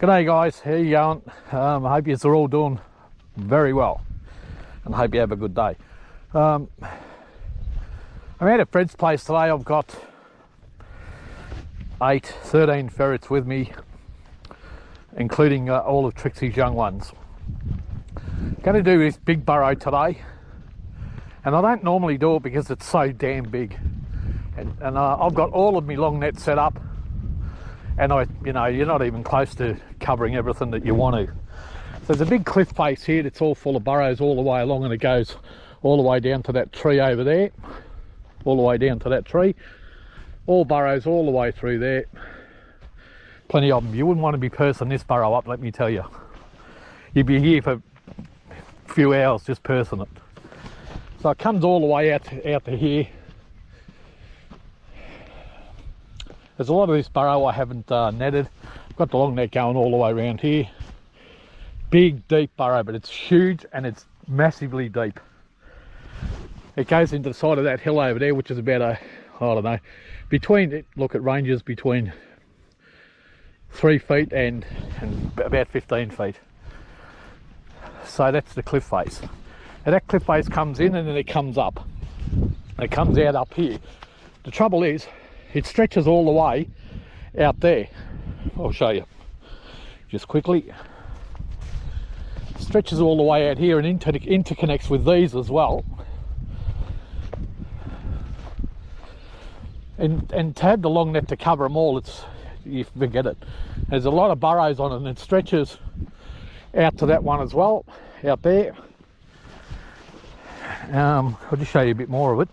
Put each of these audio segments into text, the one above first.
G'day guys, how you going? I hope you're all doing very well and I hope you have a good day. I'm out at Fred's place today. I've got 13 ferrets with me, including all of Trixie's young ones. Going to do this big burrow today, and I don't normally do it because it's so damn big, and I've got all of my long nets set up, and you're not even close to covering everything that you want to. So there's a big cliff face here that's all full of burrows all the way along, and it goes all the way down to that tree over there, all the way down to that tree, all burrows all the way through there, plenty of them. You wouldn't want to be pursing this burrow up, let me tell you. You'd be here for a few hours just pursing it. So it comes all the way out to here. There's a lot of this burrow I haven't netted. I've got the long net going all the way around here. Big deep burrow, but it's huge and it's massively deep. It goes into the side of that hill over there, which is about I don't know, it ranges between 3 feet and about 15 feet. So that's the cliff face. And that cliff face comes in and then it comes up. It comes out up here. The trouble is, it stretches all the way out there. I'll show you just quickly. It stretches all the way out here and interconnects with these as well. And to have the long net to cover them all, you forget it. There's a lot of burrows on it, and it stretches out to that one as well, out there. I'll just show you a bit more of it.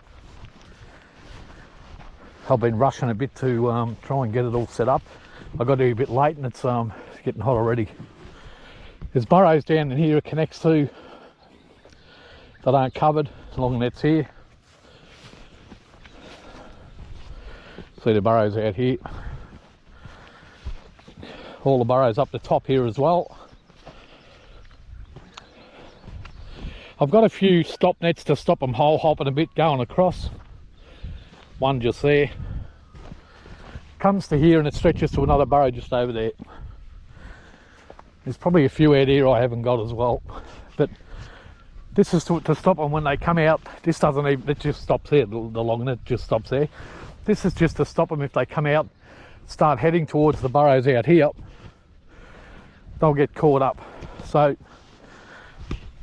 I've been rushing a bit to try and get it all set up. I got here a bit late and it's getting hot already. There's burrows down in here it connects to that aren't covered. Long nets here. See the burrows out here. All the burrows up the top here as well. I've got a few stop nets to stop them hole hopping a bit going across. One just there. Comes to here and it stretches to another burrow just over there. There's probably a few out here I haven't got as well, but this is to stop them when they come out. This doesn't even, it just stops there. The long net just stops there. This is just to stop them if they come out, start heading towards the burrows out here. They'll get caught up. So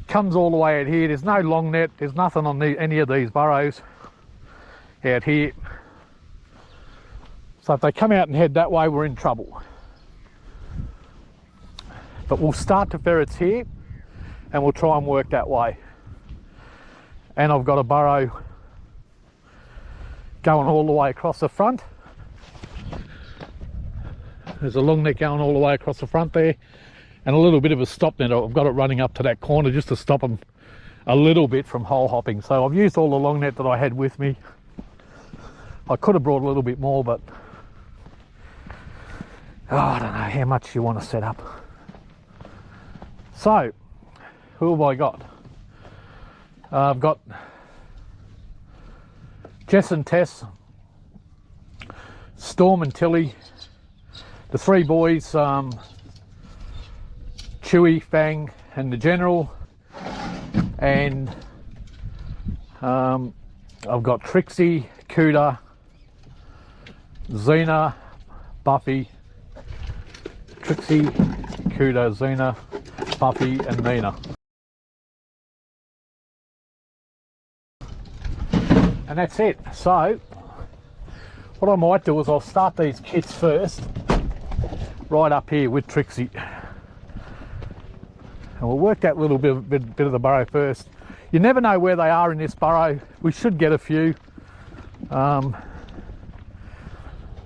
comes all the way out here. There's no long net. There's nothing on any of these burrows out here. So if they come out and head that way, we're in trouble. But we'll start the ferrets here and we'll try and work that way. And I've got a burrow going all the way across the front. There's a long net going all the way across the front there, and a little bit of a stop net. I've got it running up to that corner just to stop them a little bit from hole hopping. So I've used all the long net that I had with me. I could have brought a little bit more, but I don't know how much you want to set up. So who have I got? I've got Jess and Tess, Storm and Tilly, the 3 boys, Chewy, Fang and the General, and I've got Trixie, Cuda, Xena, Buffy, Trixie, Cuda, Xena, Buffy and Nina. And that's it. So what I might do is I'll start these kits first right up here with Trixie, and we'll work that little bit of the burrow first. You never know where they are in this burrow. We should get a few.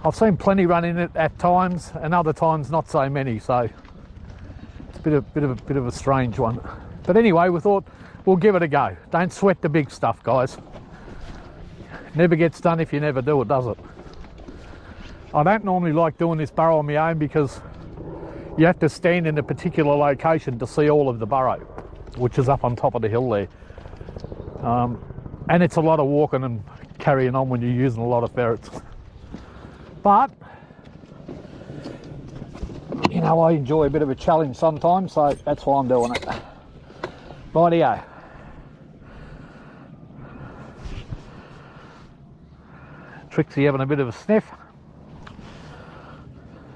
I've seen plenty run in it at times, and other times not so many, so it's a bit of a strange one. But anyway, we thought we'll give it a go. Don't sweat the big stuff, guys. Never gets done if you never do it, does it? I don't normally like doing this burrow on my own because you have to stand in a particular location to see all of the burrow, which is up on top of the hill there. And it's a lot of walking and carrying on when you're using a lot of ferrets. But You know, I enjoy a bit of a challenge sometimes, so that's why I'm doing it. Rightio. Trixie having a bit of a sniff,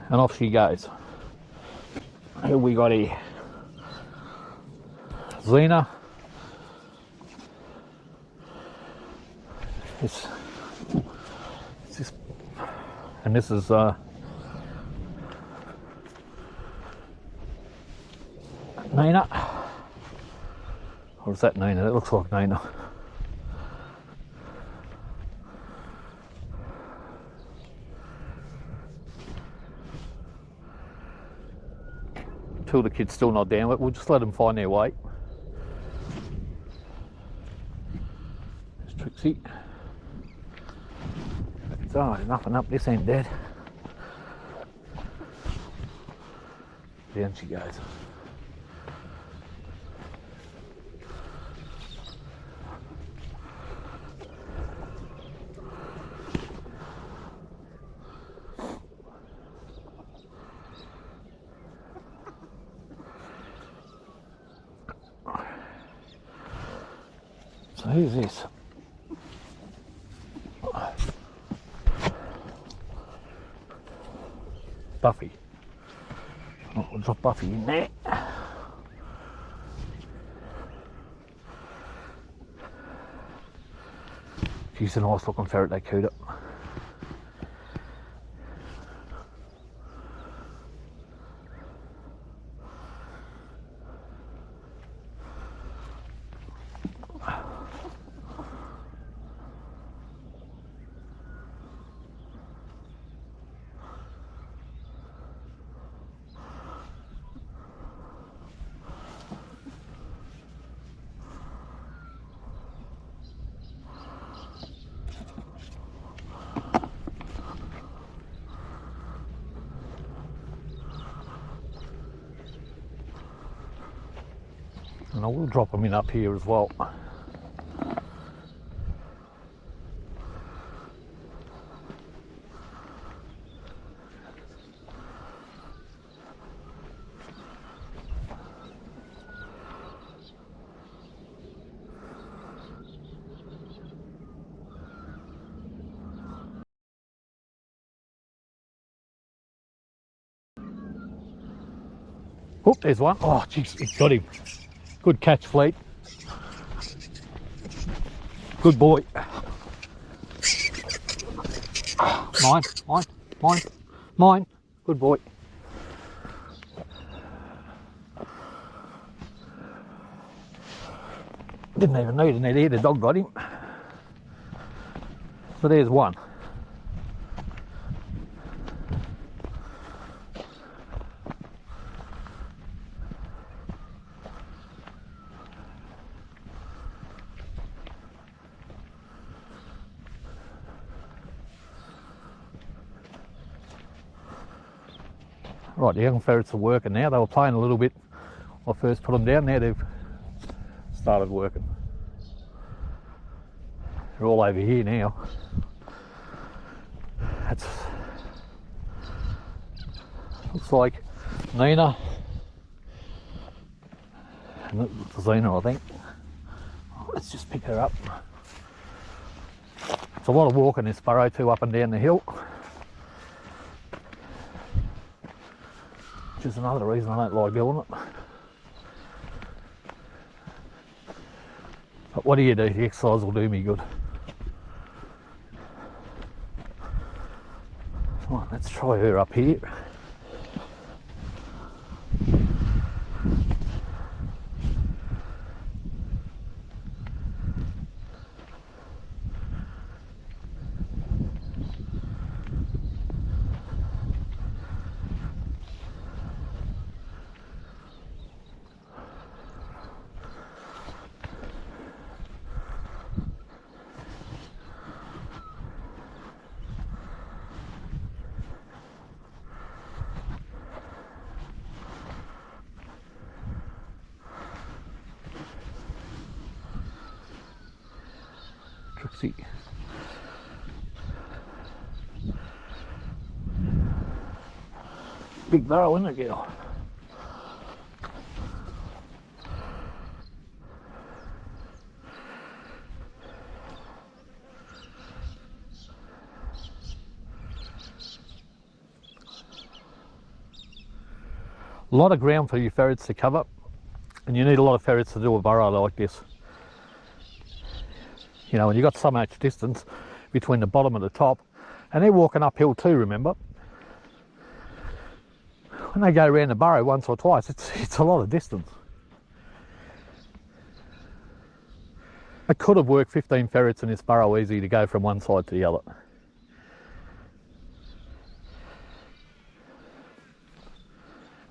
and off she goes. Who we got here? Xena. This, and this is Nina. Or is that Nina? It looks like Nina. Two of the kids still not down, but we'll just let them find their way. There's Trixie. Oh, there's nothing up this end, Dad. Down she goes. So who's this? Buffy. Oh, we'll drop Buffy in there. She's a nice looking ferret, they cooed up. And I will drop them in up here as well. Oh, there's one. Oh, jeez, it got him. Good catch, Fleet. Good boy. Mine, mine, mine, mine. Good boy. Didn't even need a net here, the dog got him. So there's one. Right, the young ferrets are working now. They were playing a little bit when I first put them down. Now they've started working. They're all over here now. That's looks like Nina and Xena, I think. Let's just pick her up. It's a lot of walking this burrow too, up and down the hill. Which is another reason I don't like doing it. But what do you do? The exercise will do me good. Come on, let's try her up here. Trixie. Big burrow, isn't it, girl? A lot of ground for your ferrets to cover, and you need a lot of ferrets to do a burrow like this. You know, and you've got so much distance between the bottom and the top, and they're walking uphill too, remember? When they go around the burrow once or twice, it's a lot of distance. I could have worked 15 ferrets in this burrow easy to go from one side to the other.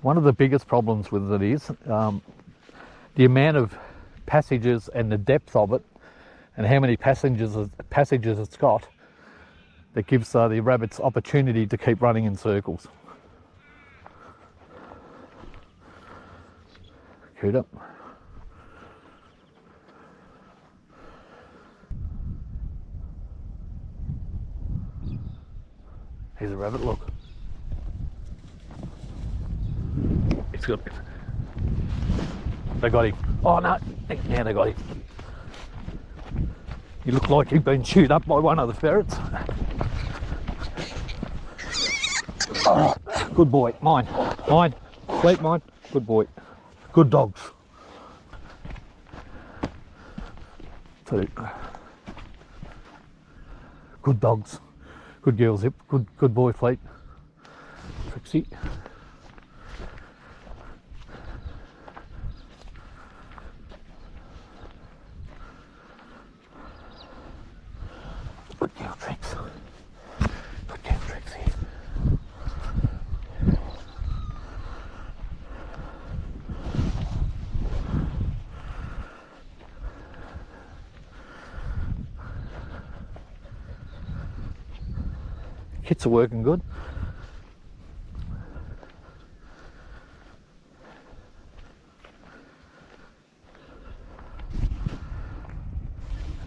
One of the biggest problems with it is the amount of passages and the depth of it, and how many passages it's got, that gives the rabbits opportunity to keep running in circles. Coot up. Here's a rabbit, look. It's got it. They got him. Oh no, now they got him. He looked like he'd been chewed up by one of the ferrets. Oh, good boy, mine, sleep mine, good boy. Good dogs. Two. Good dogs. Good girl, Zip. Good boy, Fleet. Trixie. Good girl, Trix. Good girl, Trixie. Kits are working good.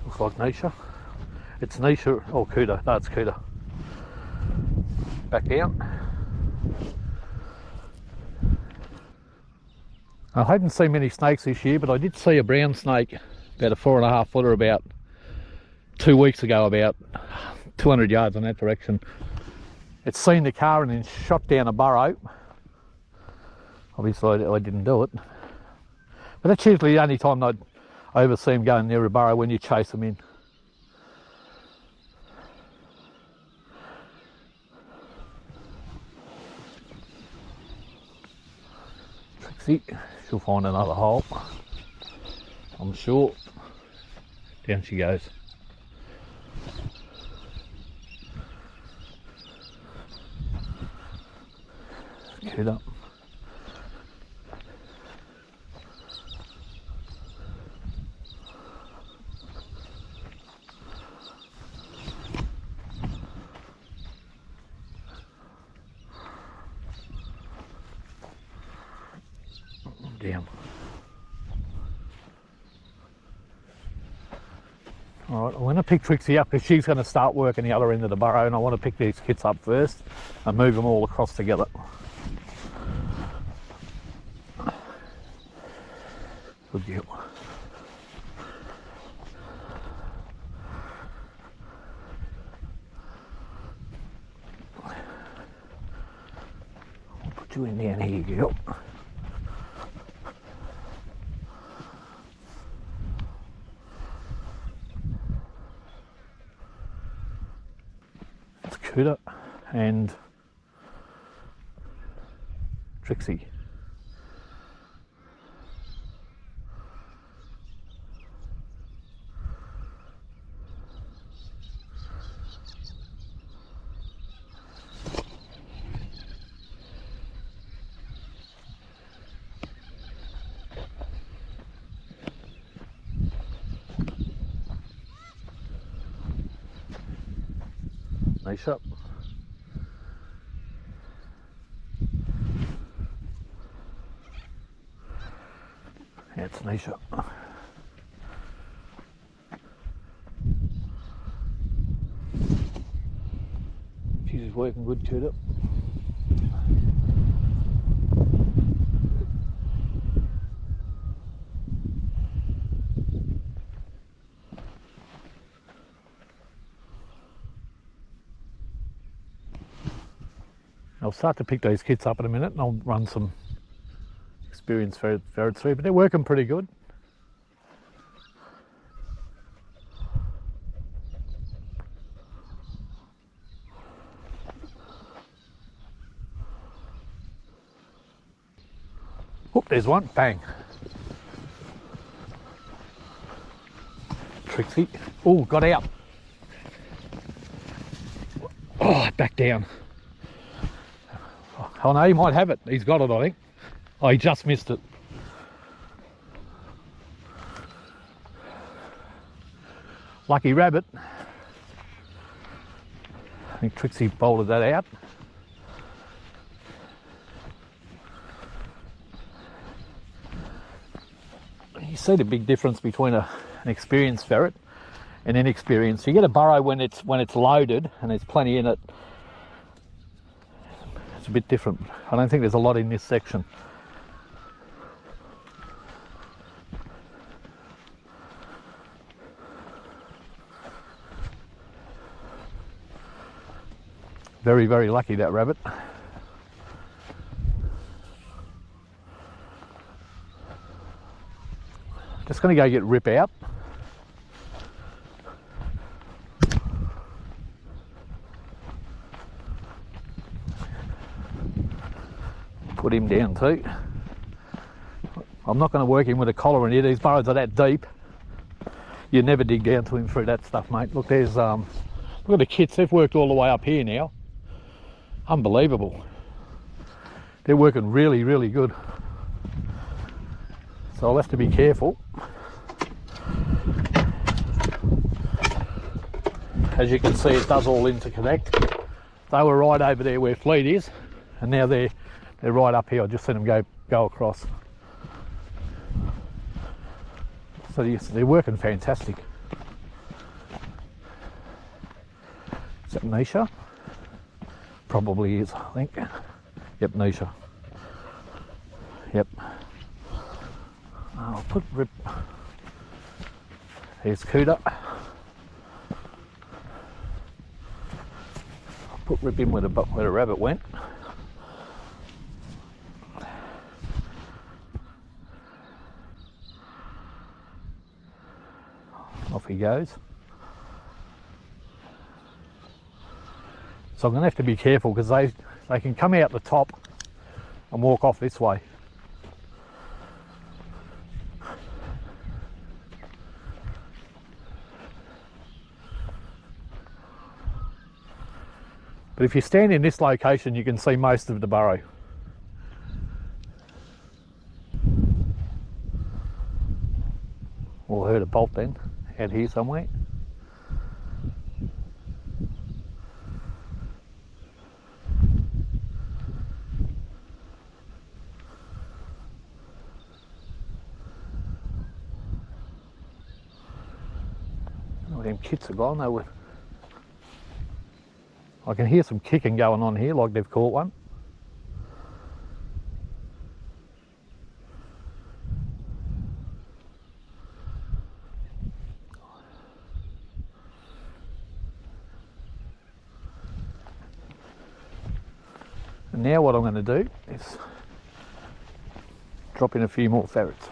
Looks like Nisha. It's Nisha, oh Cuda, no it's Cuda. Back down. I haven't seen many snakes this year, but I did see a brown snake, about a 4.5 footer, about 2 weeks ago, about 200 yards in that direction. It's seen the car and then shot down a burrow. Obviously I didn't do it. But that's usually the only time I ever see them going near a burrow, when you chase them in. Trixie, she'll find another hole, I'm sure. Down she goes. Get up. Down. All right, I'm going to pick Trixie up because she's going to start working the other end of the burrow, and I want to pick these kits up first and move them all across together. Good deal. I'll put you in down here, girl. It's Cuda and Trixie. Nice up. Yeah, it's nice up. She's working good, Cuda. I'll start to pick these kits up in a minute and I'll run some experienced ferrets through, but they're working pretty good. Oh, there's one, bang. Trixie, oh, got out. Oh, back down. Oh no, he might have it. He's got it, I think. Oh, he just missed it. Lucky rabbit. I think Trixie bolted that out. You see the big difference between an experienced ferret and inexperienced. You get a burrow when it's loaded and there's plenty in it. It's a bit different. I don't think there's a lot in this section. Very, very lucky, that rabbit. Just going to go get Rip out. Put him down too. I'm not going to work him with a collar in here. These burrows are that deep. You never dig down to him through that stuff, mate. Look, there's look at the kits. They've worked all the way up here now. Unbelievable. They're working really, really good. So I'll have to be careful. As you can see, it does all interconnect. They were right over there where Fleet is, and now they're right up here. I just seen them go across. So yes, they're working fantastic. Is that Nisha? Probably is, I think. Yep, Nisha. Yep. I'll put Rip. Here's Cooter. I'll put Rip in where the rabbit went. Off he goes. So I'm going to have to be careful because they can come out the top and walk off this way. But if you stand in this location, you can see most of the burrow. Well, I heard a bolt then, out here somewhere. Oh, them kits are gone. They were. I can hear some kicking going on here, like they've caught one. And now what I'm going to do is drop in a few more ferrets.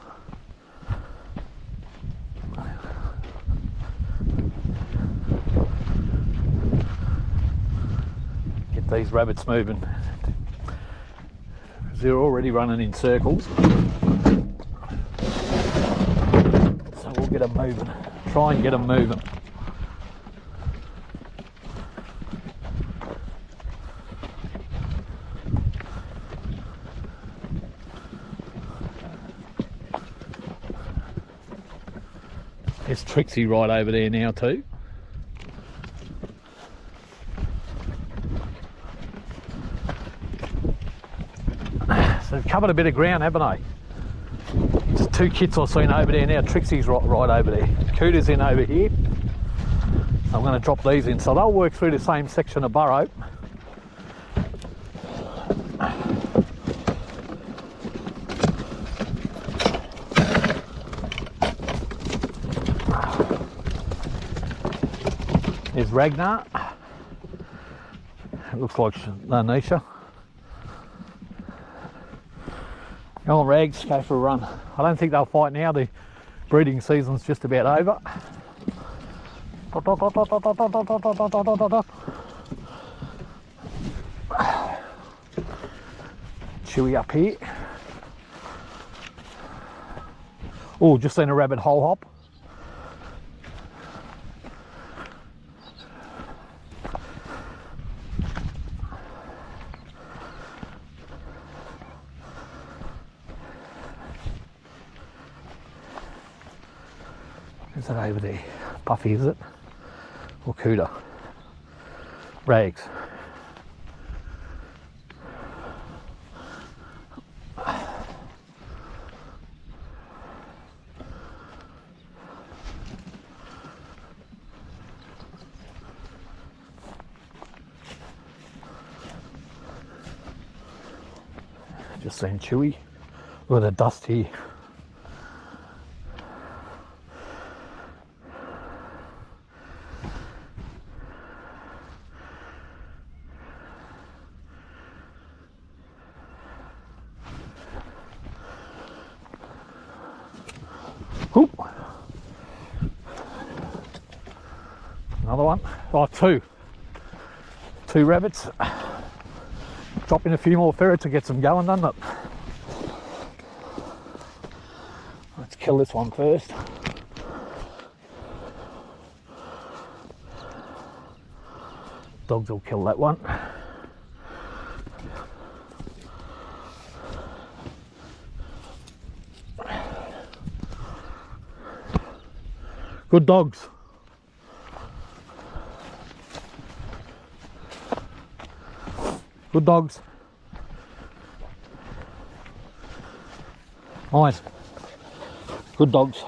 Get these rabbits moving. They're already running in circles. So we'll get them moving. Try and get them moving. There's Trixie right over there now too. So they've covered a bit of ground, haven't they? There's two kits I've seen over there now. Trixie's right over there. Cooter's in over here. I'm going to drop these in. So they'll work through the same section of burrow. There's Ragnar. It looks like Nisha. Come on, Rags, go for a run. I don't think they'll fight now. The breeding season's just about over. Chewy up here. Oh, just seen a rabbit hole hop. Is that over there? Buffy, is it? Or Cooter? Rags. Just saying Chewy. Look at the dust here. Oop. Another one. Oh, two rabbits. Drop in a few more ferrets to get some going, doesn't it? Let's kill this one first. Dogs will kill that one. Good dogs. Good dogs. Mine. Good dogs.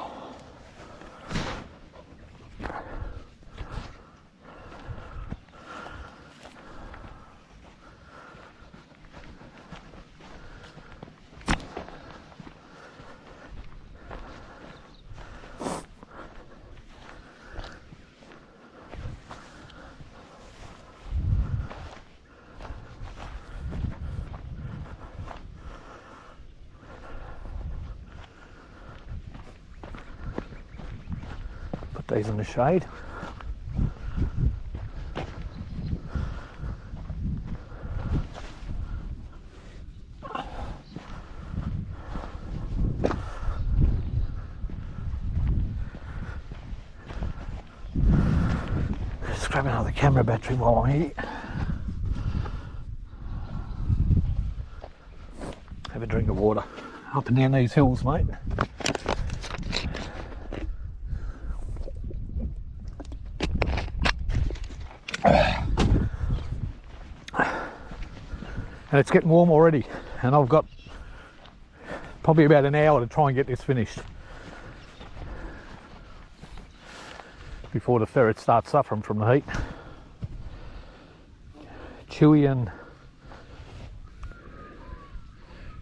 These in the shade. Just grab another camera battery while I'm here. Have a drink of water. Up and down these hills, mate. And it's getting warm already, and I've got probably about an hour to try and get this finished before the ferret starts suffering from the heat. Chewy and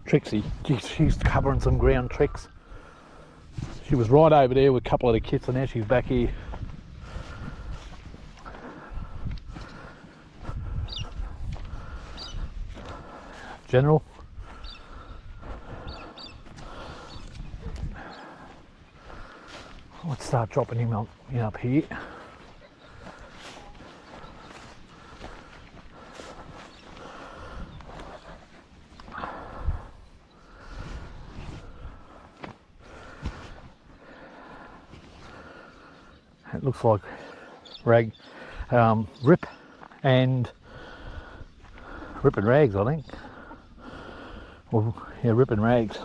Trixie, she's covering some ground, Tricks. She was right over there with a couple of the kits, and now she's back here. General. Let's start dropping him up here. It looks like Rip and Rags, I think. Well, yeah, Rip and Rags.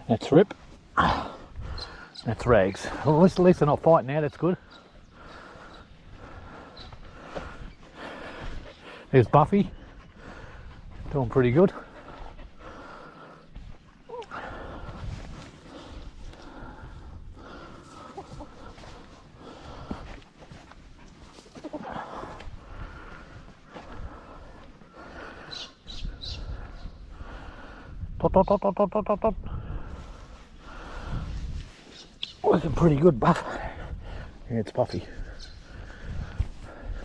That's Rip. That's Rags. Well, at least they're not fighting now, that's good. There's Buffy. Doing pretty good. Looking pretty good, Buff. Yeah, it's Buffy.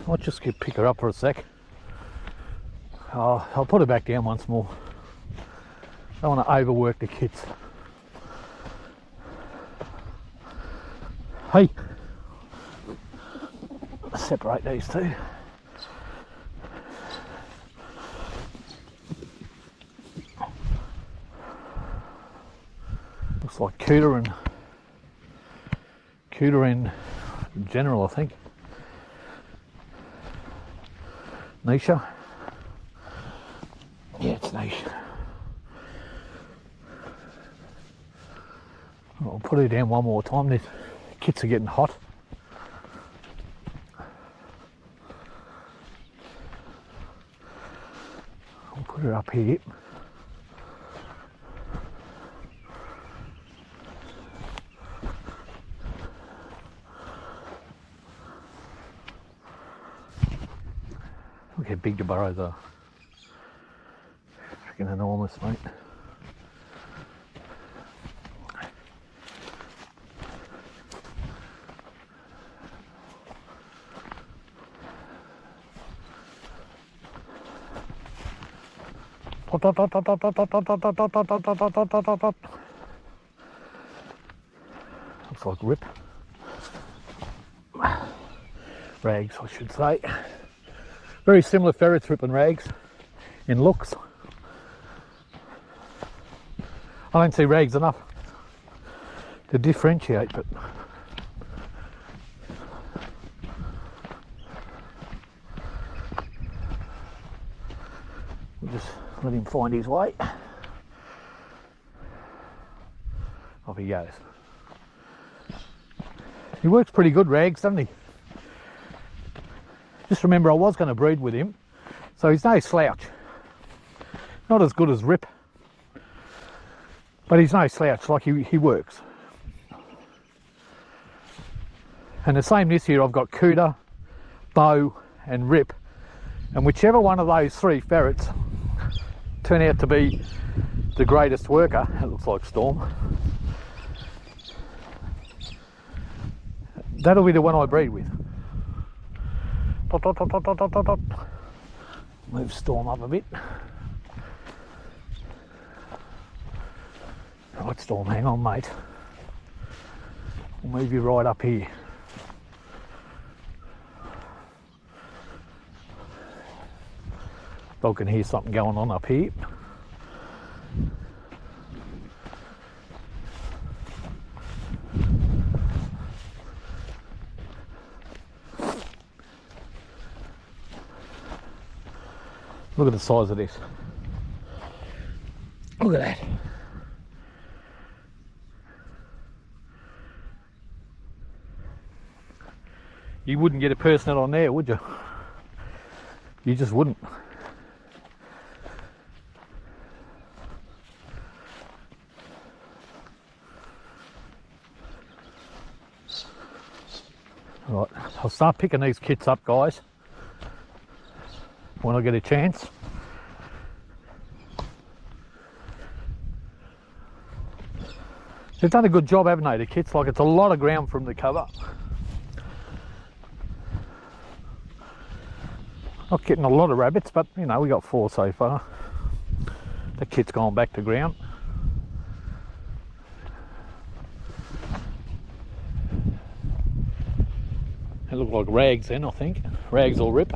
I'll just pick her up for a sec. I'll put her back down once more. Don't want to overwork the kits. Hey, separate these two. Looks like cooter in general, I think. Nisha. Yeah, it's Nisha. I'll put her down one more time. The kits are getting hot. I'll put her up here. Look how big the burrows are. Freaking enormous, mate. Looks like rip. Rags, I should say. Very similar ferrets, rip and rags in looks. I don't see rags enough to differentiate, but we'll just let him find his way. Off he goes. He works pretty good, rags, doesn't he? Just remember, I was going to breed with him, so he's no slouch. Not as good as Rip, but he's no slouch, like he works. And the same this year, I've got Cooter, Bow and Rip, and whichever one of those three ferrets turn out to be the greatest worker, it looks like Storm, that'll be the one I breed with. Move Storm up a bit. Right, Storm, hang on, mate. We'll move you right up here. Dog can hear something going on up here. Look at the size of this. Look at that. You wouldn't get a person on there, would you? You just wouldn't. Right, I'll start picking these kits up, guys, when I get a chance. They've done a good job, haven't they, the kits? Like, it's a lot of ground from the cover. Not getting a lot of rabbits, but you know, we got 4 so far. The kit's gone back to ground. They look like rags then, I think. Rags or Rip.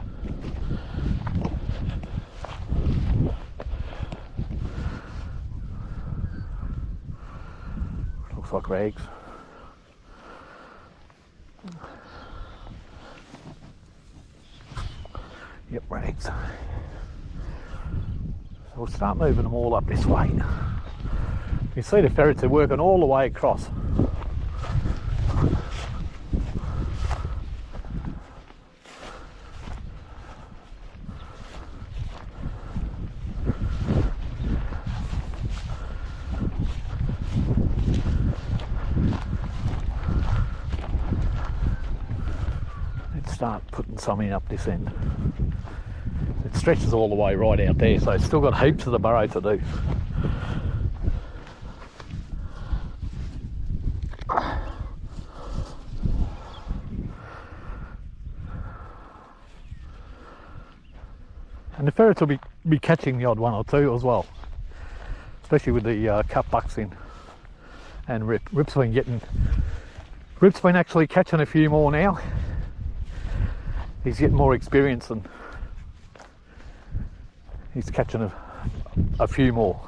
Looks like rags. Yep, rags. So we'll start moving them all up this way. You see the ferrets are working all the way across. Start putting something up this end. It stretches all the way right out there, so it's still got heaps of the burrow to do. And the ferrets will be catching the odd one or two as well, especially with the cup bucks in. And Rip's been actually catching a few more now. He's getting more experience and he's catching a few more.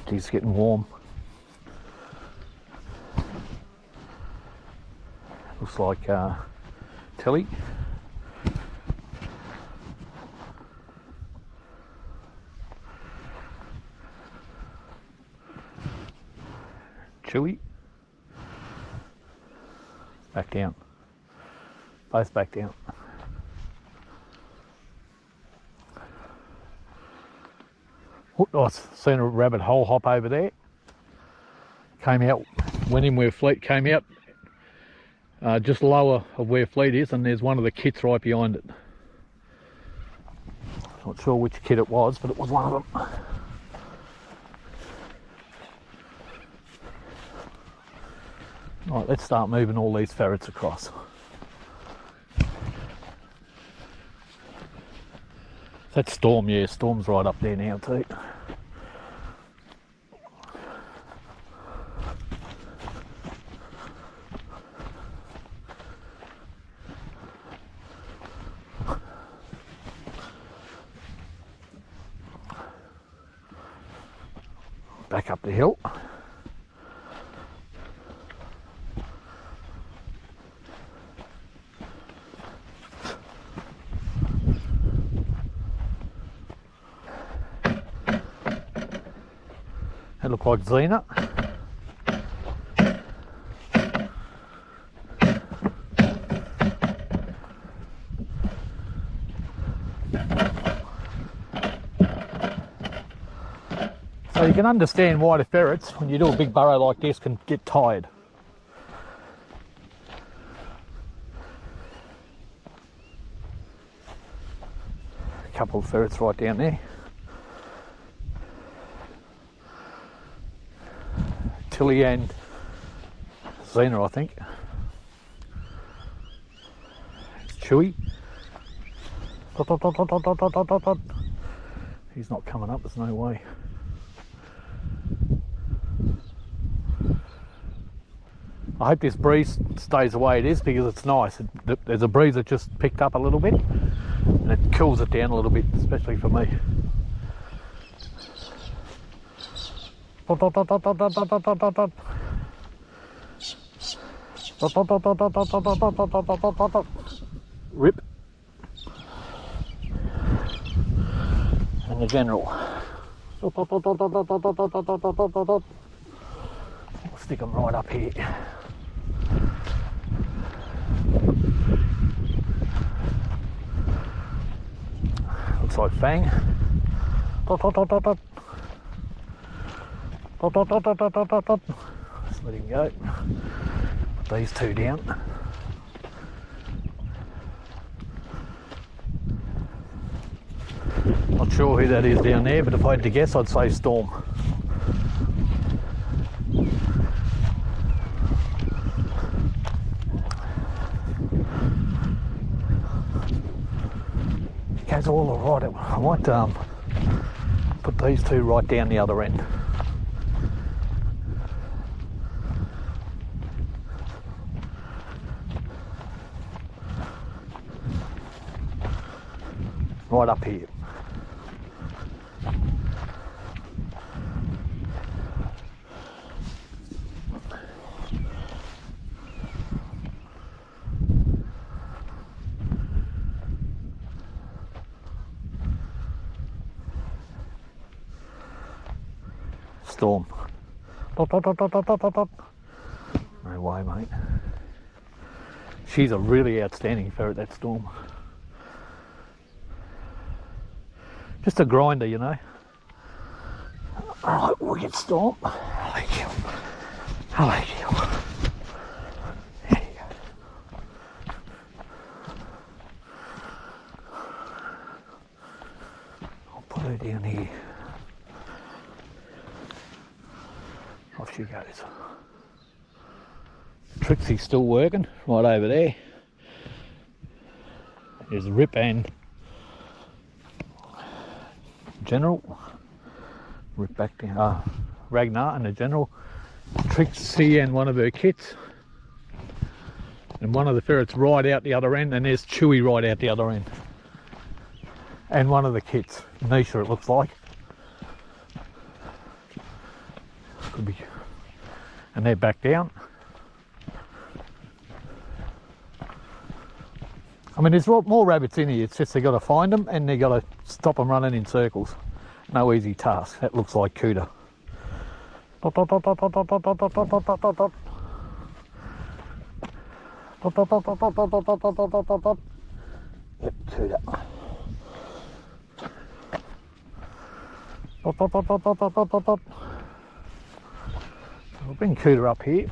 He's getting warm. Looks like Tilly. Chewy. Back down. Both back down. Oh, I seen a rabbit hole hop over there. Came out, went in where Fleet came out, just lower of where Fleet is, and there's one of the kits right behind it. Not sure which kit it was, but it was one of them. Right, let's start moving all these ferrets across. That's Storm, yeah, Storm's right up there now too. Back up the hill. That looked like Xena. So you can understand why the ferrets, when you do a big burrow like this, can get tired. A couple of ferrets right down there. Tilly and Xena, I think. It's Chewy. He's not coming up, there's no way. I hope this breeze stays the way it is because it's nice. There's a breeze that just picked up a little bit and it cools it down a little bit, especially for me. Rip. And the general. I'll stick them right up here. Looks like Fang. Just let him go. Put these two down. Not sure who that is down there, but if I had to guess, I'd say Storm. Goes all alright. I might put these two right down the other end. Right up here. Storm. No way, mate. She's a really outstanding ferret, that Storm. Just a grinder, you know. Alright, we'll get Storm. I like you. I like you. There you go. I'll put her down here. Off she goes. Trixie's still working right over there. There's Rip and General. Rip back to Ragnar and the General. Trixie and one of her kits. And one of the ferrets right out the other end, and there's Chewy right out the other end. And one of the kits, Nisha it looks like. Could be. And they're back down. I mean, there's more rabbits in here. It's just they got to find them and they got to stop them running in circles. No easy task. That looks like Cuda. Dot, dot, dot, dot, dot, dot, dot, dot, dot, dot, dot, dot, dot. Dot, dot, dot, dot, dot, dot, dot, dot, dot, dot, dot, dot. Yep, Cuda. Dot, dot, dot, dot, dot, dot, dot, dot, dot. We'll bring Cuda up here.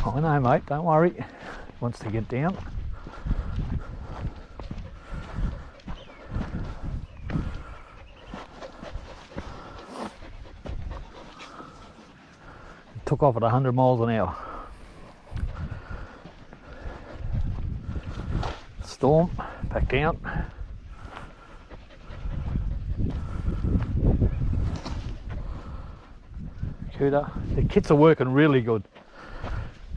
Oh, I know, mate, don't worry. He wants to get down. He took off at 100 miles an hour. Storm, back down. Cuda. The kits are working really good.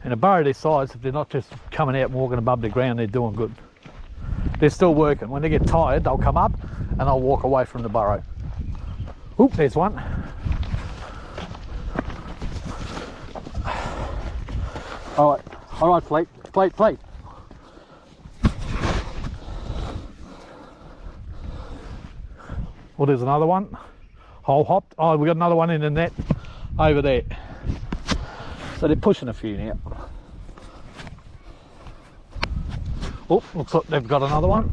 And a burrow this size, if they're not just coming out and walking above the ground, they're doing good. They're still working. When they get tired, they'll come up and they'll walk away from the burrow. Oop, there's one. All right, Fleet. Well, there's another one. Hole hopped. Oh, we got another one in the net over there. So they're pushing a few now. Oh, looks like they've got another one.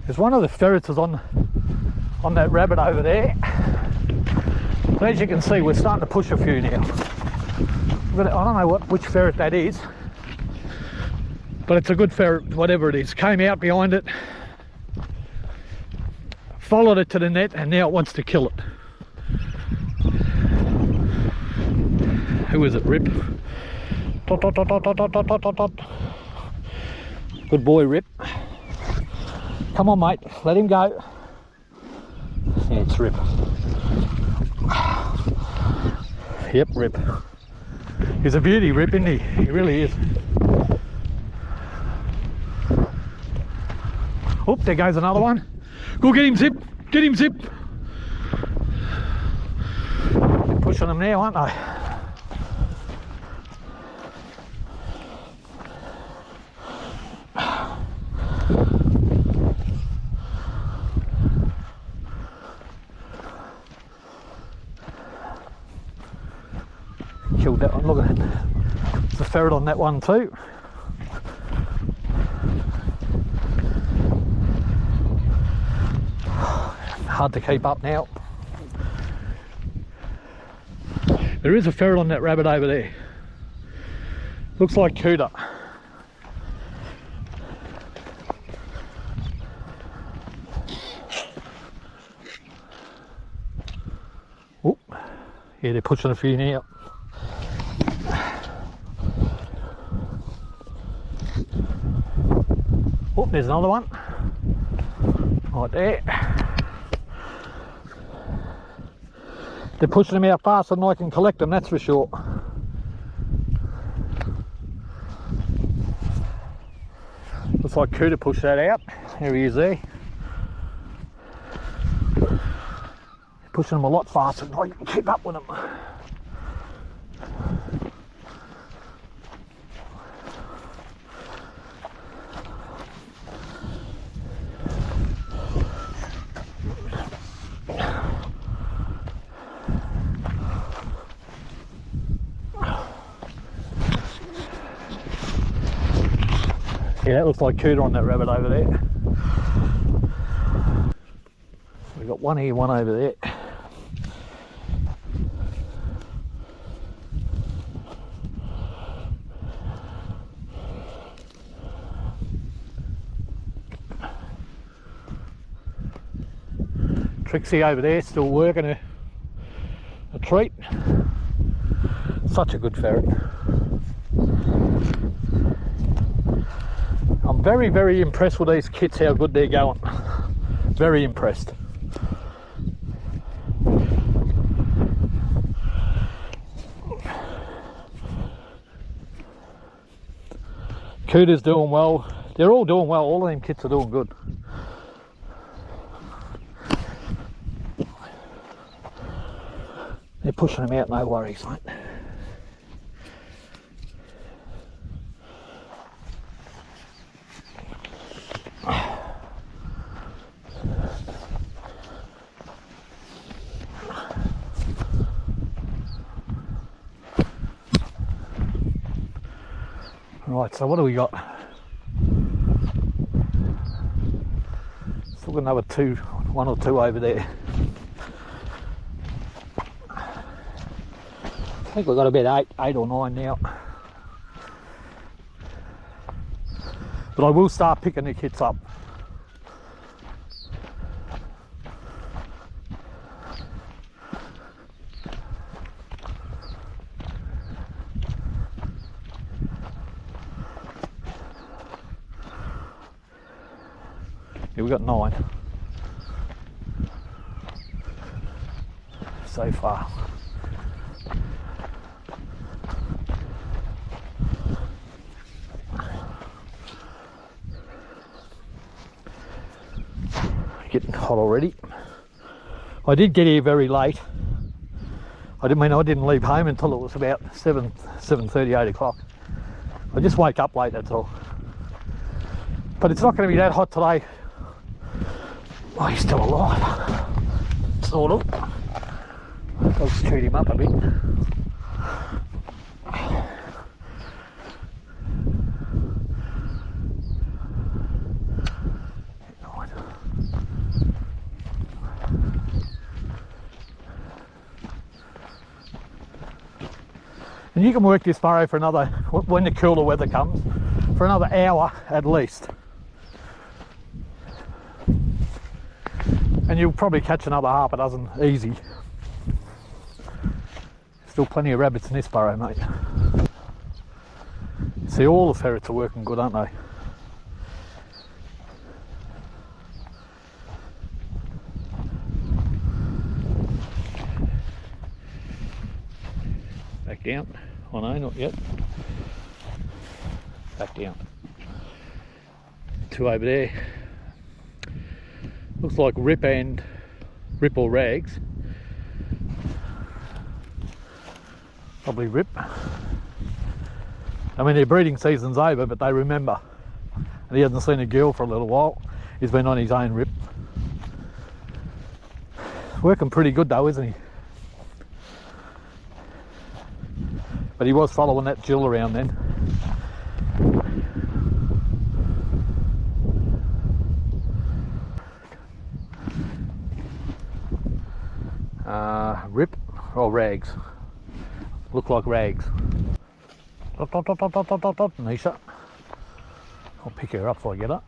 There's one of the ferrets is on that rabbit over there. So as you can see, we're starting to push a few now. I don't know which ferret that is, but it's a good ferret, whatever it is. Came out behind it, followed it to the net, and now it wants to kill it. Who is it, Rip? Dot, dot, dot, dot, dot, dot, dot, dot, dot. Good boy, Rip. Come on, mate, let him go. Yeah, it's Rip. Yep, Rip. He's a beauty, Rip, isn't he? He really is. Oh, there goes another one. Go get him, Zip. Get him, Zip. They're pushing them now, aren't they? Killed that one, look at it. There's a ferret on that one too. Hard to keep up now. There is a ferret on that rabbit over there. Looks like Cuda. Oh, yeah, they're pushing a few now. Oh, there's another one. Right there. They're pushing them out faster than I can collect them, that's for sure. Looks like Cuda pushed that out. There he is there. They're pushing them a lot faster than I can keep up with them. Yeah, that looks like Cuda on that rabbit over there. We've got one here, one over there. Trixie over there still working a treat. Such a good ferret. I'm very, very impressed with these kits, how good they're going. Very impressed. Cooter's doing well. They're all doing well. All of them kits are doing good. They're pushing them out, no worries, mate. Right, so what do we got? Still got another one or two over there. I think we've got about eight or nine now. But I will start picking the kits up. Yeah, we've got 9 so far. Getting hot already. I did get here very late. I didn't leave home until it was about 7:30, 8 o'clock. I just woke up late, that's all. But it's not going to be that hot today. Oh, he's still alive. Sort of. I'll just treat him up a bit. And you can work this burrow for another, when the cooler weather comes, for another hour at least. And you'll probably catch another half a dozen easy. Still plenty of rabbits in this burrow, mate. See, all the ferrets are working good, aren't they? Back down. Oh no, not yet. Back down. 2 over there. Looks like Rip or Rags. Probably Rip. I mean, their breeding season's over, but they remember. And he hasn't seen a girl for a little while. He's been on his own, Rip. Working pretty good though, isn't he? But he was following that Jill around then. Rip or Rags? Look like Rags. Nisha. I'll pick her up before I get her.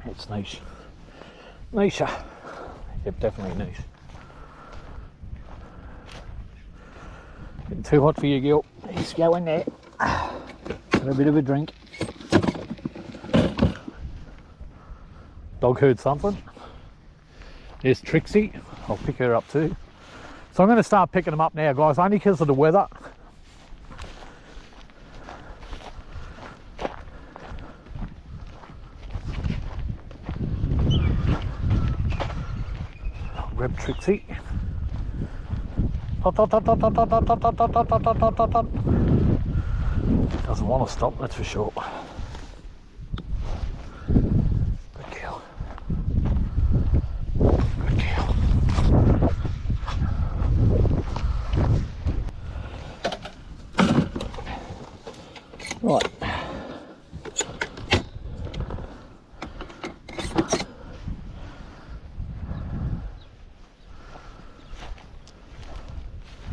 It's Niche. Nisha. Yep, definitely Niche. Getting too hot for you, girl. Let's go in there. Have a bit of a drink. Dog heard something. There's Trixie. I'll pick her up too. So I'm going to start picking them up now, guys, only because of the weather. I'll grab Trixie. Doesn't want to stop, that's for sure. Good girl. Good girl. Right.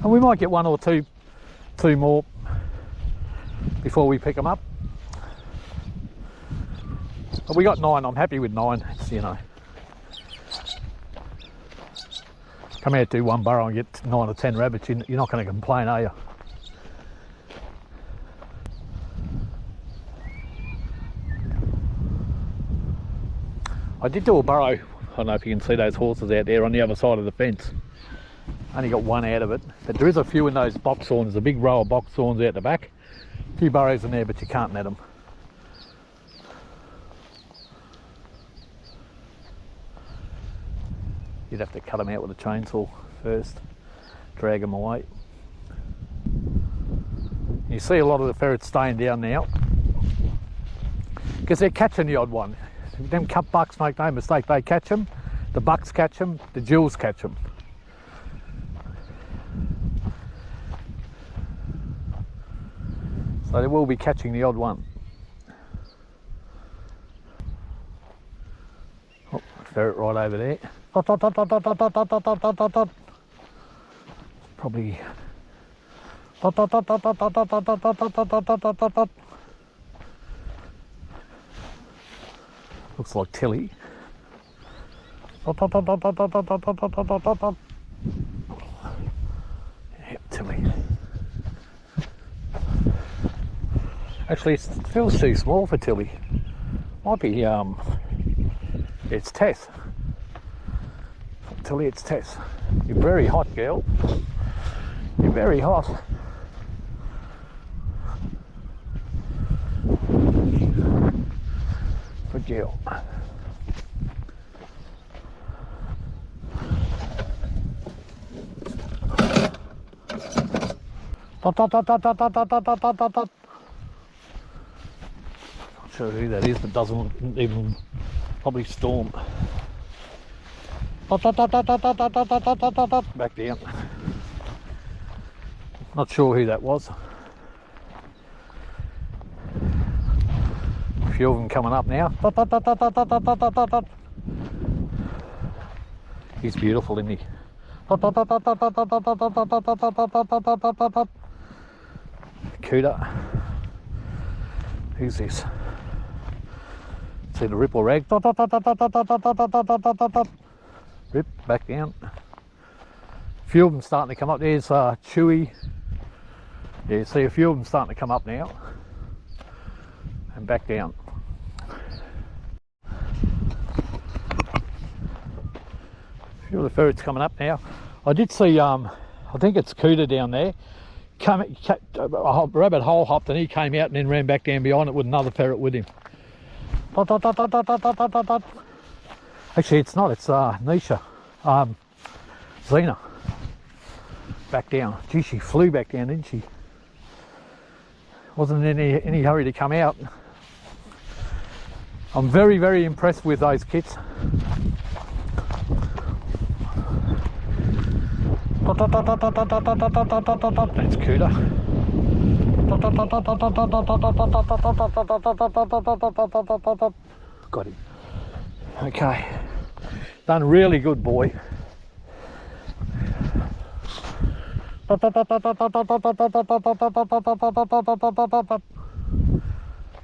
And we might get one or two more before we pick them up. But we got 9. I'm happy with 9. It's, you know, Come out, do one burrow and get 9 or 10 rabbits, you're not going to complain, are you? I did do a burrow. I don't know if you can see those horses out there on the other side of the fence. Only got one out of it, but there is a few in those box thorns. There's a big row of box thorns out the back. A few burrows in there, but you can't net them. You'd have to cut them out with a chainsaw first, drag them away. You see a lot of the ferrets staying down now because they're catching the odd one. Them cup bucks, make no mistake, they catch them, the bucks catch them, the jewels catch them. So they will be catching the odd one. Oh, ferret right over there. Probably. Looks like Tilly. Yep, Tilly. Actually, it feels too small for Tilly. Might be, it's Tess. Tilly, it's Tess. You're very hot, girl. You're very hot. Good girl. Not sure who that is, but doesn't even probably Storm. Back down. Not sure who that was. A few of them coming up now. He's beautiful, isn't he? Cooter. Who's this? See the ripple rag. Rip, back down. A few of them starting to come up. There's Chewy. Yeah, see a few of them starting to come up now. And back down. A few of the ferrets coming up now. I did see, I think it's Cooter down there. A rabbit hole hopped and he came out and then ran back down behind it with another ferret with him. Actually, it's not, it's Nisha. Zena. Back down. Gee, she flew back down, didn't she? Wasn't in any hurry to come out. I'm very, very impressed with those kits. That's Cooter. Got him. Okay. Done really good, boy.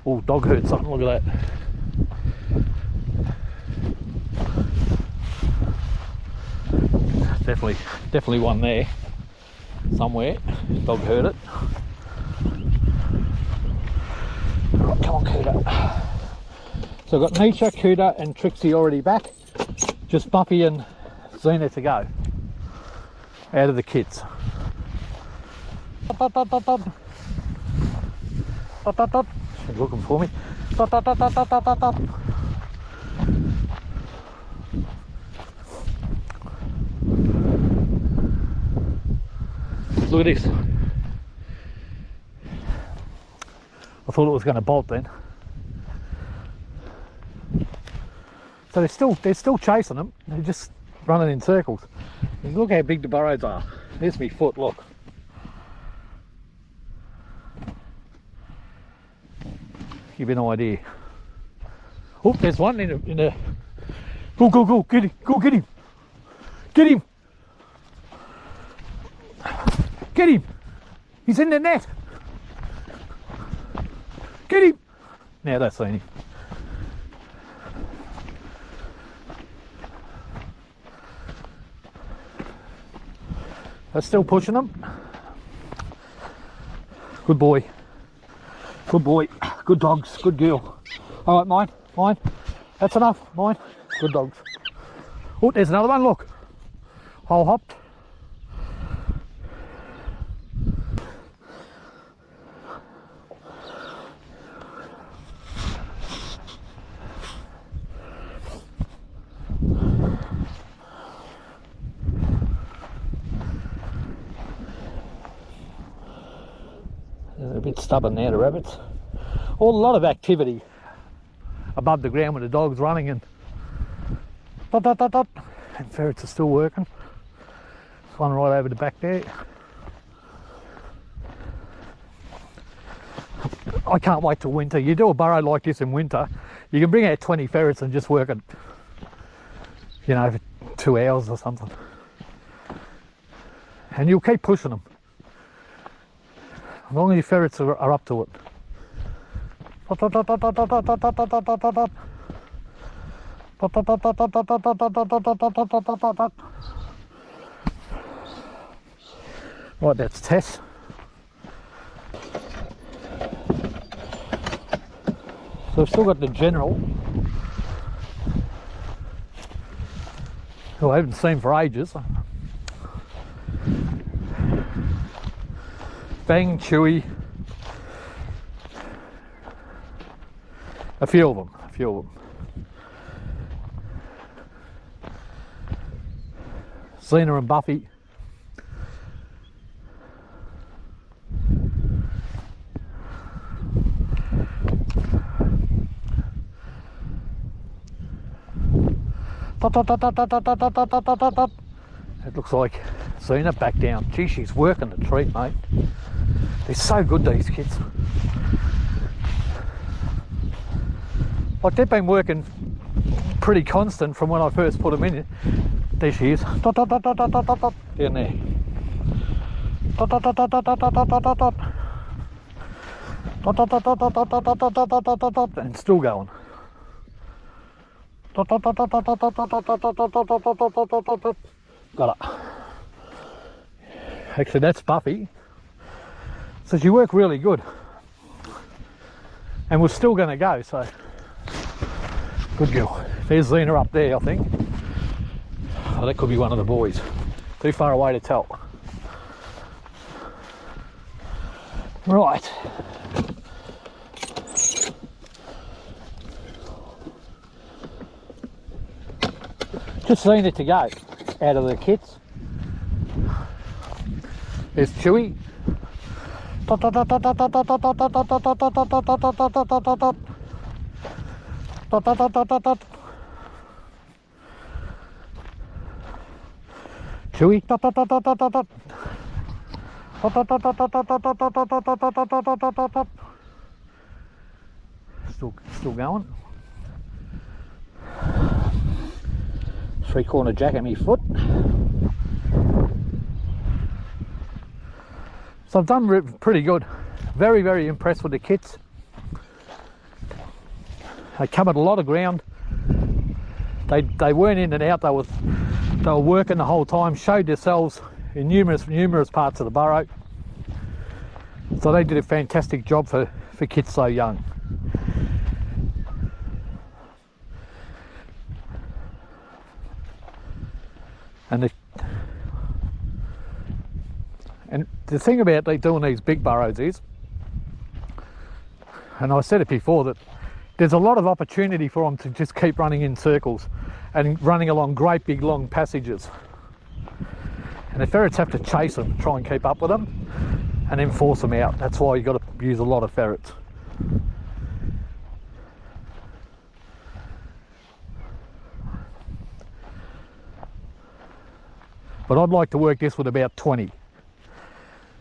Oh, dog heard something, look at that. Definitely one there somewhere. Dog heard it. Right, come on, Cooter. So I've got Nisha, Cooter and Trixie already back. Just Buffy and Zena to go out of the kits. She's looking for me. Look at this. I thought it was going to bolt then. So they're still chasing them. They're just running in circles. And look how big the burrows are. There's my foot. Look. Give you an idea. Oh, there's one in a. Go! Get him! Go get him! Get him! Get him! He's in the net! Get him! Now they've seen him. They're still pushing them. Good boy. Good boy. Good dogs. Good girl. All right, mine. Mine. That's enough. Mine. Good dogs. Oh, there's another one. Look. Hole hopped. They're a bit stubborn now, the rabbits. A lot of activity above the ground with the dogs running and dot, dot, dot, dot. And ferrets are still working. There's one right over the back there. I can't wait till winter. You do a burrow like this in winter, you can bring out 20 ferrets and just work it, you know, for 2 hours or something. And you'll keep pushing them. As long as your ferrets are up to it. Right, that's Tess. So I've still got the general, who I haven't seen for ages. Bang, Chewy. A few of them. Xena and Buffy. It looks like Xena back down. Gee, she's working the treat, mate. They're so good, these kids. Like, they've been working pretty constant from when I first put them in. There she is. Dot, dot, dot, dot, dot, dot, dot, down there. Dot, dot, dot, dot, dot, dot, dot, dot, dot, dot. Dot, dot, dot, dot, dot, dot, dot, dot, dot, dot, dot, dot, dot, and still going. Dot, dot, dot, dot, dot, dot, dot, dot, dot, dot, dot, dot, dot, dot, dot, dot, dot. Got it. Actually, that's Buffy. So she worked really good. And we're still going to go, so. Good girl. There's Xena up there, I think. Oh, that could be one of the boys. Too far away to tell. Right. Just seen it to go out of the kits. There's Chewy. Chewy. Still going. 3-corner jack at my foot. So I've done pretty good. Very, very impressed with the kits. They covered a lot of ground. They weren't in and out. They were working the whole time. Showed themselves in numerous parts of the burrow. So they did a fantastic job for kids so young. And the thing about doing these big burrows is, and I said it before, that there's a lot of opportunity for them to just keep running in circles and running along great big long passages. And the ferrets have to chase them, try and keep up with them, and then force them out. That's why you've got to use a lot of ferrets. But I'd like to work this with about 20.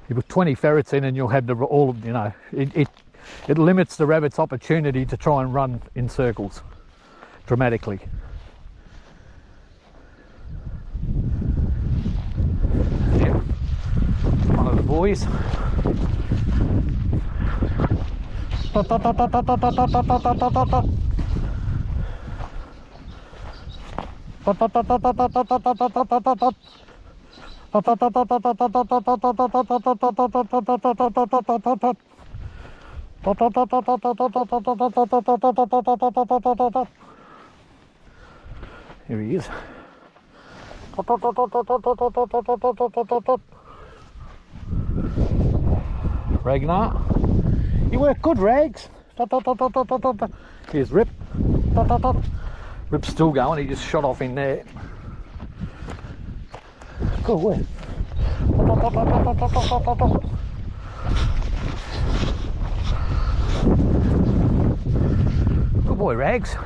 You put 20 ferrets in and you'll have all, you know, it limits the rabbit's opportunity to try and run in circles dramatically. Yeah, one of the boys. Here he is. Ragnar, you work good, Rags. Here's Rip. Rip's still going, he just shot off in there. Good work. Good boy, Rags.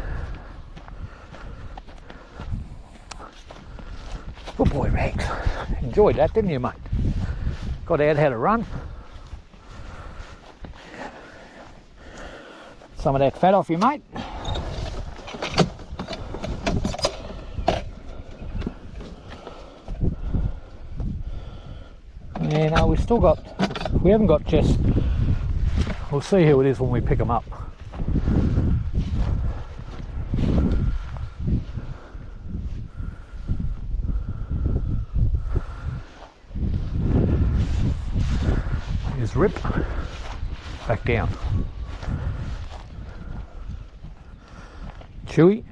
Good boy, Rags. Enjoyed that, didn't you, mate? Got out how to run. Some of that fat off you, mate. Yeah, no, we've still got, we haven't got just, we'll see who it is when we pick them up. Here's Rip, back down. Chewy,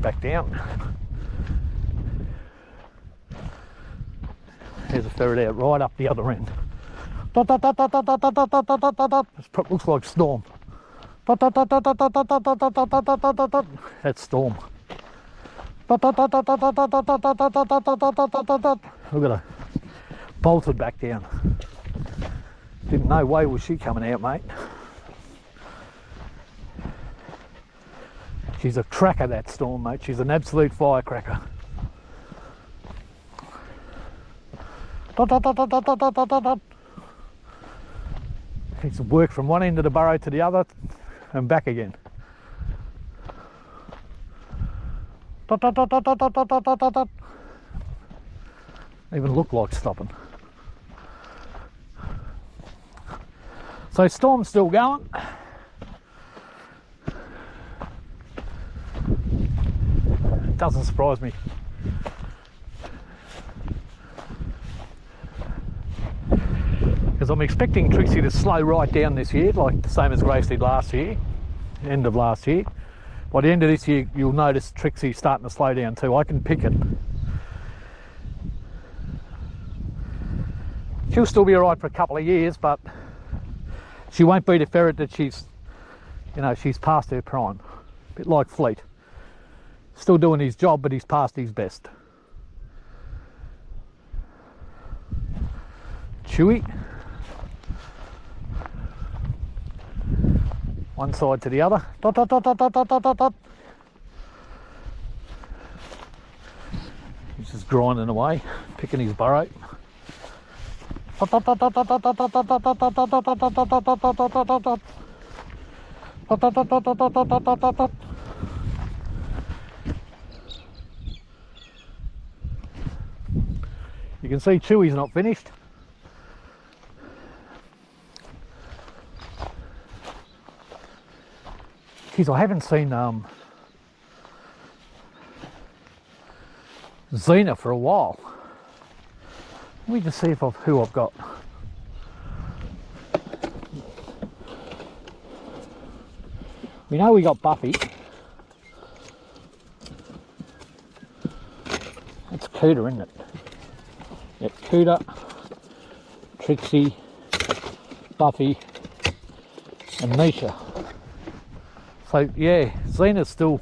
back down. There's a ferret out right up the other end. It looks like Storm. That's Storm. Look at her. Bolted back down. Didn't know way was she coming out, mate. She's a cracker, that Storm, mate. She's an absolute firecracker. It's work from one end of the burrow to the other and back again. Even look like stopping. So Storm's still going. Doesn't surprise me. Because I'm expecting Trixie to slow right down this year, like the same as Grace did last year, end of last year. By the end of this year, you'll notice Trixie's starting to slow down too. I can pick it. She'll still be alright for a couple of years, but she won't be the ferret that she's, you know, she's past her prime. A bit like Fleet. Still doing his job, but he's past his best. Chewy. One side to the other. Dot, dot, dot, dot, dot, dot, dot, dot. He's just grinding away, picking his burrow. You can see Chewy's not finished. Geez, I haven't seen Xena for a while. Let me just see if who I've got. We know we got Buffy. That's Cooter, isn't it? Yep, Cooter, Trixie, Buffy, and Nisha. So yeah, Xena's still,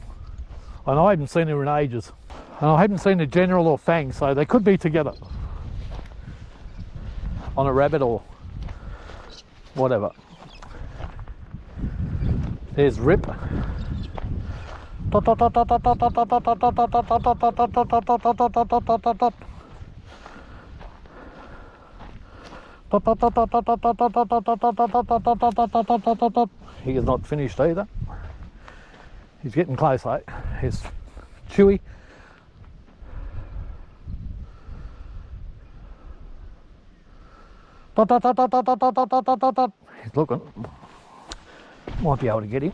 and I haven't seen her in ages. And I haven't seen the General or Fang, so they could be together on a rabbit or whatever. There's Rip. He is not finished either. He's getting close, eh? Here's Chewy. He's looking. Might be able to get him.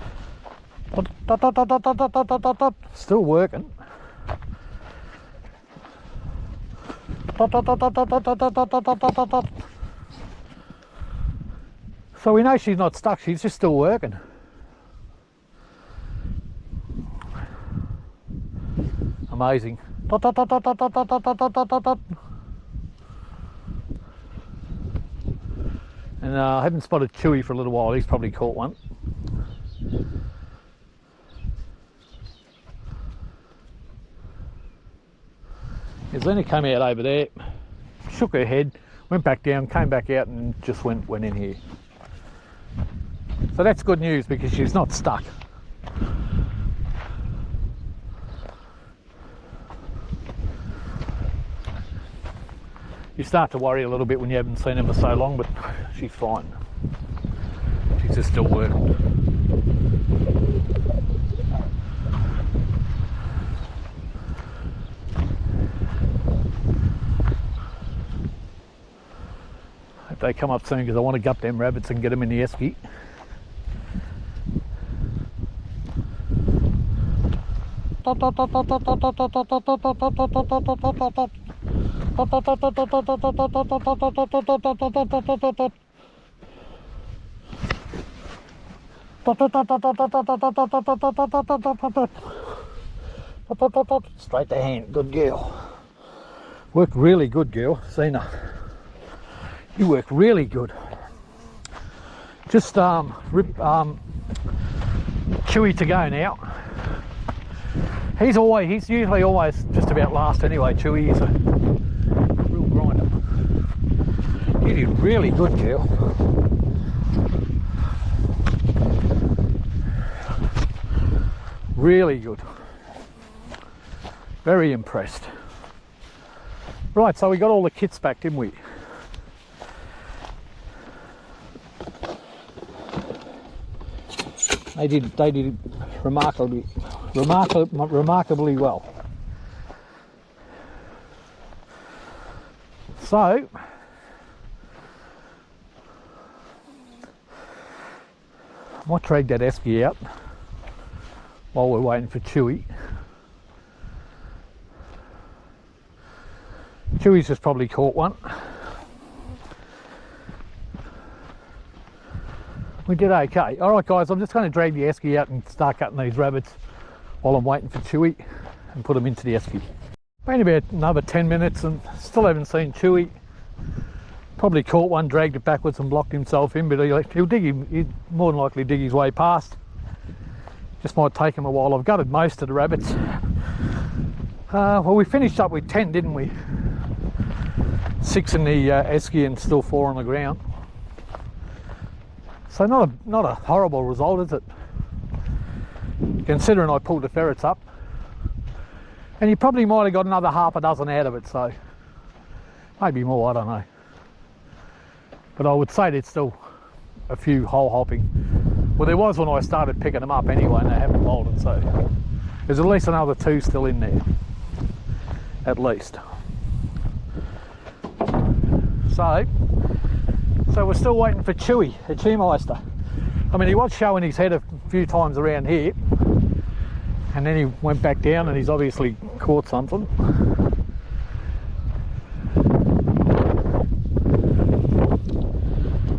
Dot, dot, dot, dot, dot, dot, dot, dot, dot. Still working. Dot, dot, dot, dot, dot, dot, dot, dot, dot, dot, dot, dot. So we know she's not stuck, she's just still working. Amazing. Dot, dot, dot, dot, dot, dot, dot, dot, dot, dot, dot. And I haven't spotted Chewy for a little while, he's probably caught one. Zena came out over there, shook her head, went back down, came back out and just went in here. So that's good news because she's not stuck. You start to worry a little bit when you haven't seen her for so long, but she's fine. She's just still working. Hope they come up soon because I want to gut them rabbits and get them in the esky. Straight to hand, good girl. Worked really good, girl. Zena, you work really good. Just rip Chewy to go now. He's usually always just about last anyway. Chewy is a real grinder. You did really good, girl. Really good. Very impressed. Right, so we got all the kits back, didn't we? They did remarkably well. So I might drag that esky out while we're waiting for Chewy. Chewy's just probably caught one. We did okay. Alright guys, I'm just going to drag the esky out and start cutting these rabbits while I'm waiting for Chewy and put them into the esky. Been about another 10 minutes and still haven't seen Chewy. Probably caught one, dragged it backwards and blocked himself in, but he'll more than likely dig his way past. Just might take him a while. I've gutted most of the rabbits. Well, we finished up with 10, didn't we? 6 in the esky and still 4 on the ground. So not a horrible result, is it? Considering I pulled the ferrets up. And you probably might have got another half a dozen out of it, so maybe more, I don't know. But I would say there's still a few hole hopping. Well, there was when I started picking them up anyway, and they haven't moulted, so there's at least another 2 still in there, at least. So we're still waiting for Chewy, the Cheemeister. I mean, he was showing his head a few times around here, and then he went back down and he's obviously caught something.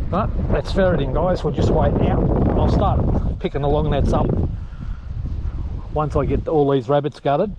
But that's ferreting, guys. We'll just wait now. I'll start picking along that stump once I get all these rabbits gutted.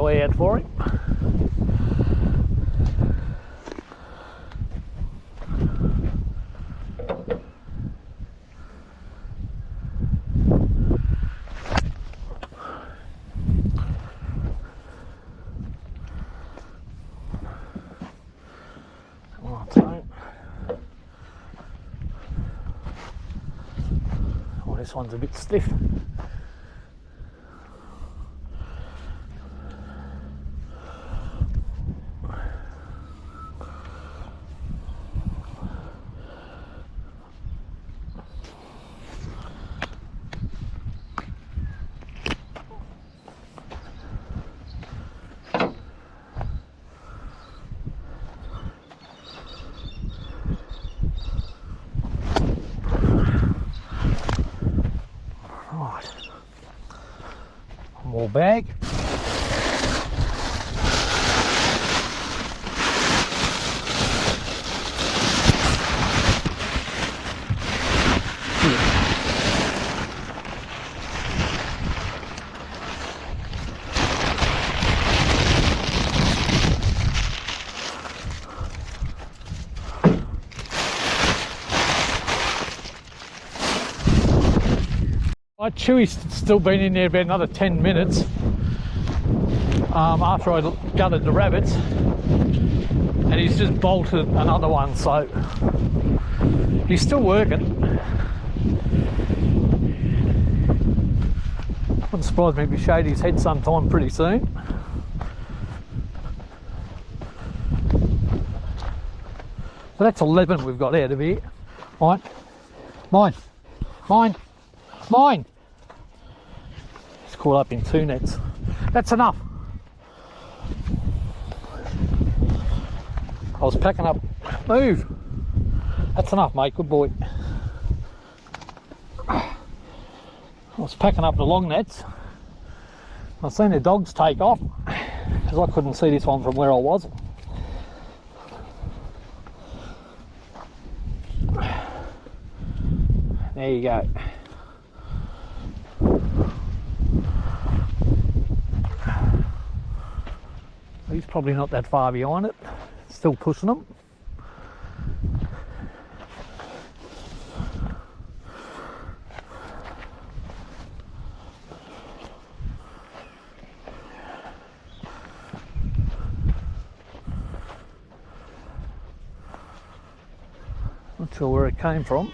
way out for him. Oh, this one's a bit stiff. More bag. Chewy's still been in there about another 10 minutes after I gutted the rabbits, and he's just bolted another one, so he's still working. Wouldn't surprise me if he shaved his head sometime pretty soon. So that's 11 we've got out of here. Right, mine. It's caught up in 2 nets. That's enough. I was packing up. Move. That's enough, mate. Good boy. I was packing up the long nets. I've seen the dogs take off because I couldn't see this one from where I was. There you go. He's probably not that far behind it. Still pushing them. Not sure where it came from.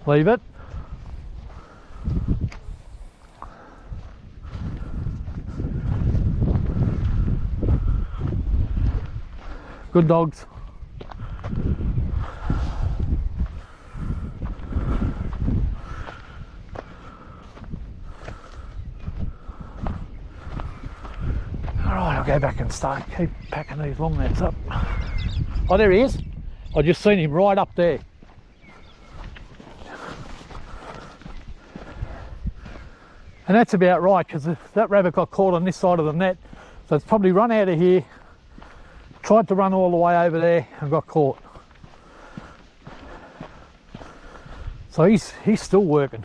Leave it. Good dogs. Alright, I'll go back and keep packing these long nets up. Oh, there he is. I just seen him right up there. And that's about right, because that rabbit got caught on this side of the net, so it's probably run out of here, tried to run all the way over there and got caught. So he's still working,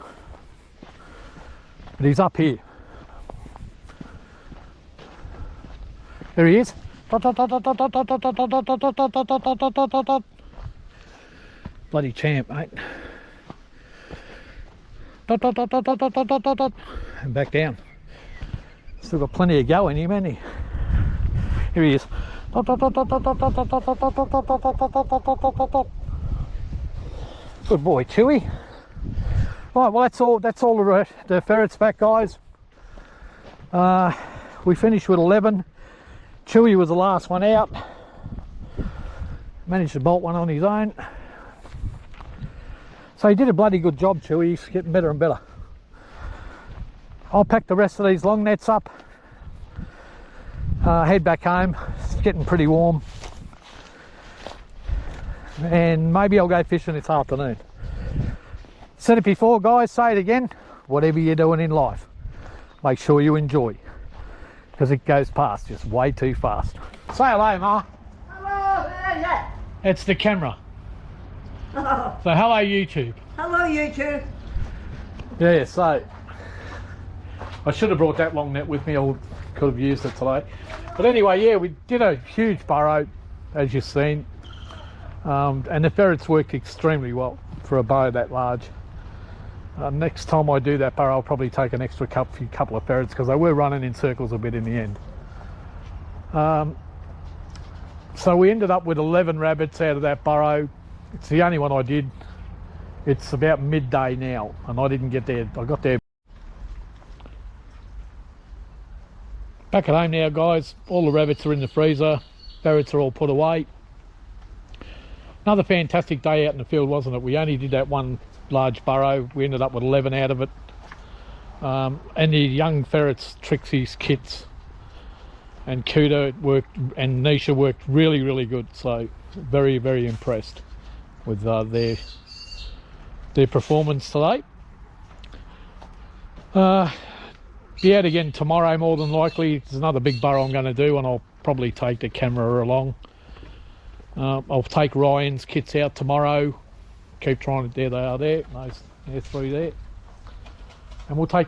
but he's up here. There he is. Bloody champ, mate. And back down. Still got plenty of go in him, hasn't he? Here he is. Good boy, Chewy. Right, well that's all the ferrets back, guys. We finished with 11. Chewy was the last one out. Managed to bolt one on his own. So he did a bloody good job, Chewy. He's getting better and better. I'll pack the rest of these long nets up, head back home. It's getting pretty warm, and maybe I'll go fishing this afternoon. Said it before, guys, say it again. Whatever you're doing in life, make sure you enjoy, because it goes past just way too fast. Say hello, Ma. Hello, yeah. It's the camera. Oh, So hello YouTube. hello YouTube. Yeah, so I should have brought that long net with me, I could have used it today. But anyway, yeah, we did a huge burrow, as you've seen. And the ferrets worked extremely well for a burrow that large. Next time I do that burrow, I'll probably take an extra couple of ferrets because they were running in circles a bit in the end. So we ended up with 11 rabbits out of that burrow. It's the only one I did. It's about midday now and I didn't get there. I got there. Back at home now, guys. All the rabbits are in the freezer. Ferrets are all put away. Another fantastic day out in the field, wasn't it? We only did that one large burrow. We ended up with 11 out of it. And the young ferrets, Trixie's kits, and Kuda worked, and Nisha worked really, really good. So very, very impressed with their performance today. Be out again tomorrow more than likely. There's another big burrow I'm going to do and I'll probably take the camera along. I'll take Ryan's kits out tomorrow. Keep trying to, there they are there. They're through there. And we'll take